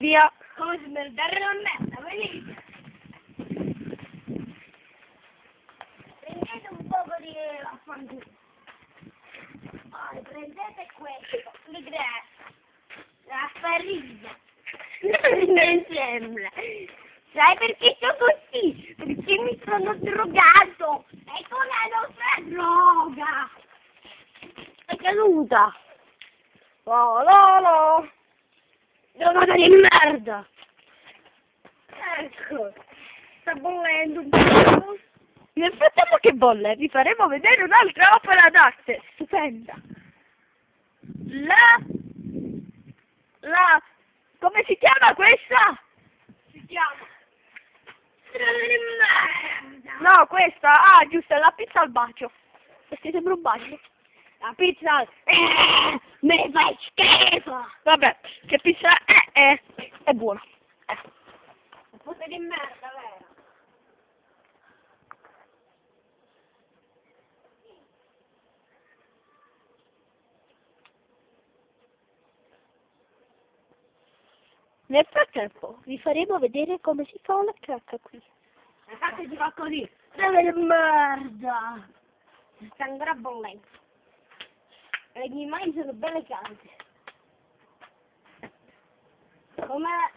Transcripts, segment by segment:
Via. Come smerdare la merda, venite. Prendete un poco di affanculo. Poi prendete questo, la farina. Non sembra. Sai perché sono così? Perché mi sono drogato. E con la nostra droga. È caduta. Oh, no. Drogata di merda. Ecco. Sta bollendo un po'. Nel frattempo che bolle, vi faremo vedere un'altra opera d'arte stupenda. Come si chiama questa? Si chiama Strada di merda. No, questa, giusto, è la pizza al bacio. Perché sembra un bacio. La pizza mi fa schifo. Vabbè, che pizza è buona. Un po' di merda, vero? Nel frattempo vi faremo vedere come si fa la cacca qui. La cacca si fa così. Strada di merda. Sta ancora bollendo. E gli mani sono belle calde. Come...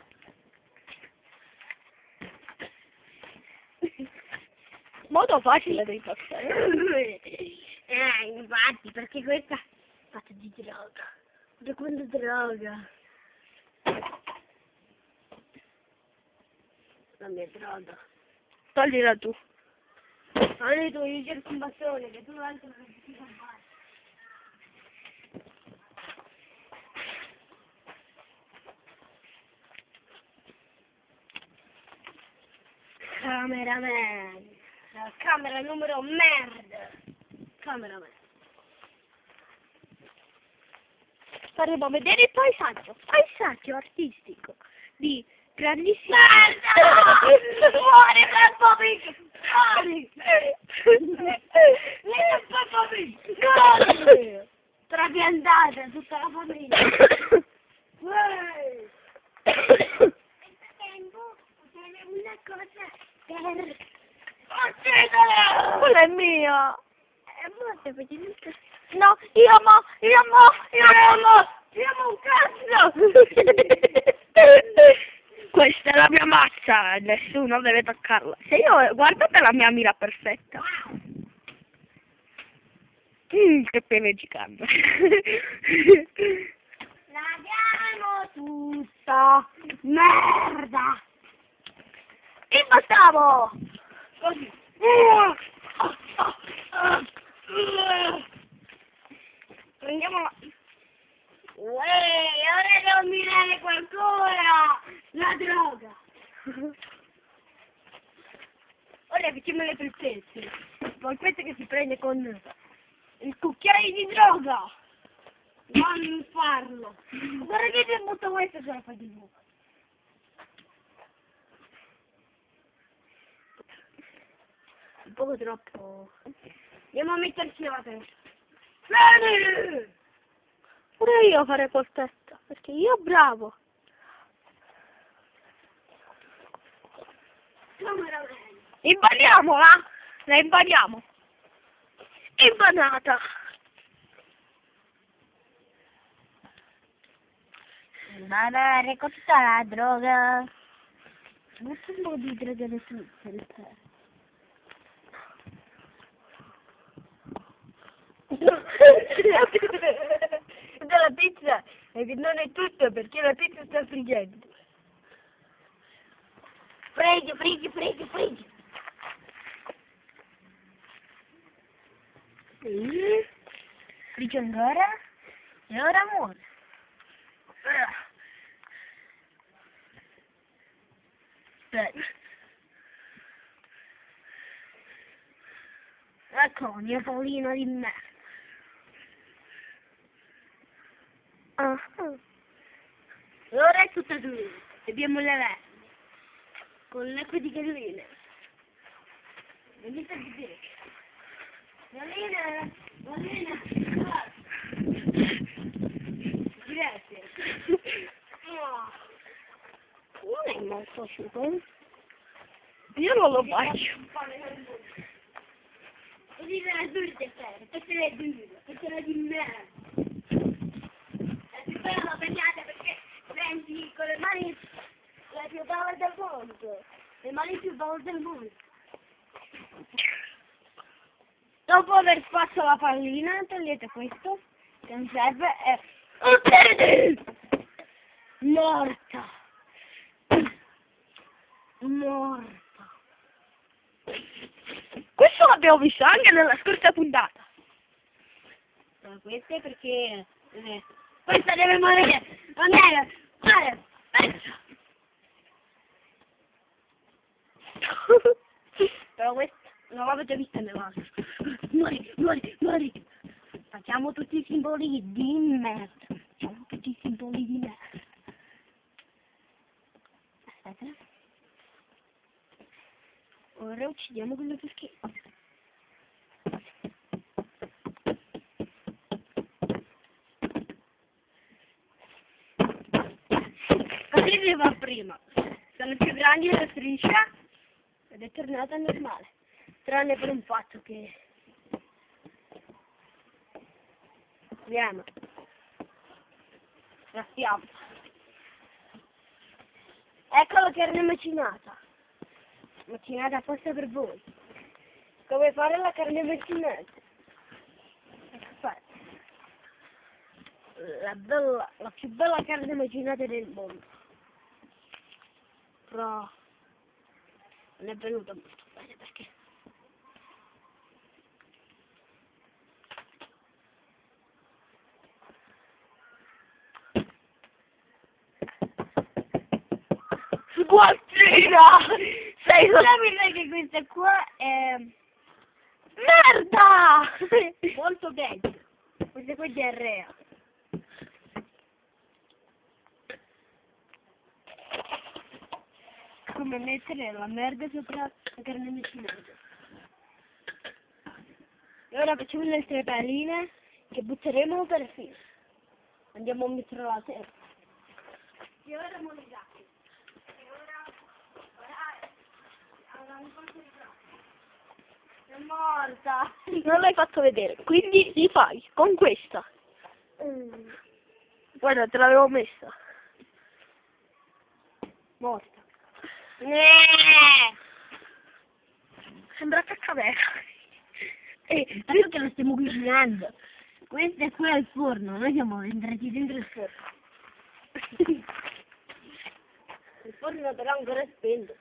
Modo facile da impazzare. Infatti, perché questa è fatta di droga. Da quando droga? La mia droga. Toglila tu. Allora tu gli cerchi un bastone, che tu l'altro non ti fa male. Cameraman. La camera numero merda. Cameraman. Faremo vedere il paesaggio artistico di grandissimo. Merda! Muore Peppa Pig! Corri! Lei è Peppa Pig! Corri! Trapiantata tutta la famiglia! Nel frattempo faremo una cosa per... Uccidere! Quella è mia. Morte, facendo... No, io Siamo un cazzo! Questa è la mia mazza, nessuno deve toccarla. Se io, guardate la mia mira perfetta. Che pene gigante. La diamo tutta! Merda! Impostavo! Così! Prendiamola! Uè, ora devo mirare qualcosa! La droga! Ora facciamo le polpette. Polpette che si prende con il cucchiaio di droga! Non farlo! Guarda che ti butto questo sulla fa di buco! Un poco troppo... Andiamo a metterci la testa! Vieni! Pure io farei polpetta, perché io bravo. Cameraman! Impaniamola! La impaniamo. Impanata. Manare con tutta la droga. Butta un po' di droga da Svizzera. Della pizza e che non è tutto perché la pizza sta friggendo. Friggi. Frigge ancora e ora muore. Ecco, mio Paolino di merda. E ora è tutta tu. Abbiamo le verme. Con l'acqua di galline. Venite a vedere. Galline. Grazie. è molto asciutto. Io non lo faccio. Così te la duri di ferro, perché le duri, perché le di merda. È più bella la tagliata perché prendi con le mani la più bella del mondo. Le mani più belle del mondo. Dopo aver fatto la pallina, togliete questo, che non serve, e... Morta! Morta! Questo l'abbiamo visto anche nella scorsa puntata. Queste perché... questa deve morire! Non è... Guarda! Pensa! Però questa non l'avete vista nell'altro. Muori, muori, muori! Facciamo tutti i simboli di merda. Facciamo tutti i simboli di merda. Aspetta. Ora uccidiamo quello perché... Così si va prima. Sono più grandi la striscia ed è tornata normale. Tranne per un fatto che... Vediamo. Rastiamo. Ecco la carne macinata. Macinata apposta per voi. Come fare la carne macinata? Ecco fare. La più bella carne macinata del mondo. Però non è venuta molto bene perché Sguazzina! Sei sapete che questa qua è merda! molto peggio. Questa qua è diarrea. Come mettere la merda sopra la carne macinata. E ora facciamo le nostre palline che butteremo per fine. Andiamo a mettere la terra. E ora monegate. È morta. Non l'hai fatto vedere, quindi li fai con questa. Guarda, te l'avevo messa. Morta. Sembra caccavera. Tanto che lo stiamo cucinando. Questo è qui al forno, noi siamo entrati dentro il forno. Il forno però ancora è spento.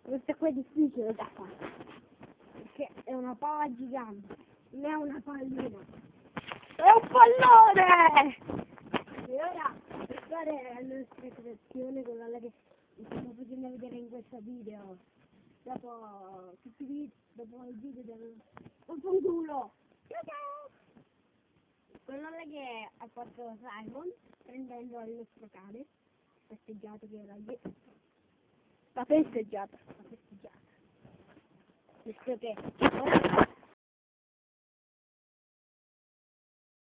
Questa qua è difficile da fare, perché è una palla gigante, non è una pallina. È un pallone! E ora, per fare la nostra creazione, quella che stiamo facendo vedere in questo video, dopo dopo il video del culo, quello che ha fatto Simon, prendendo il nostro cane, festeggiato che era lì. La festeggiata. La festeggiata. Visto che ora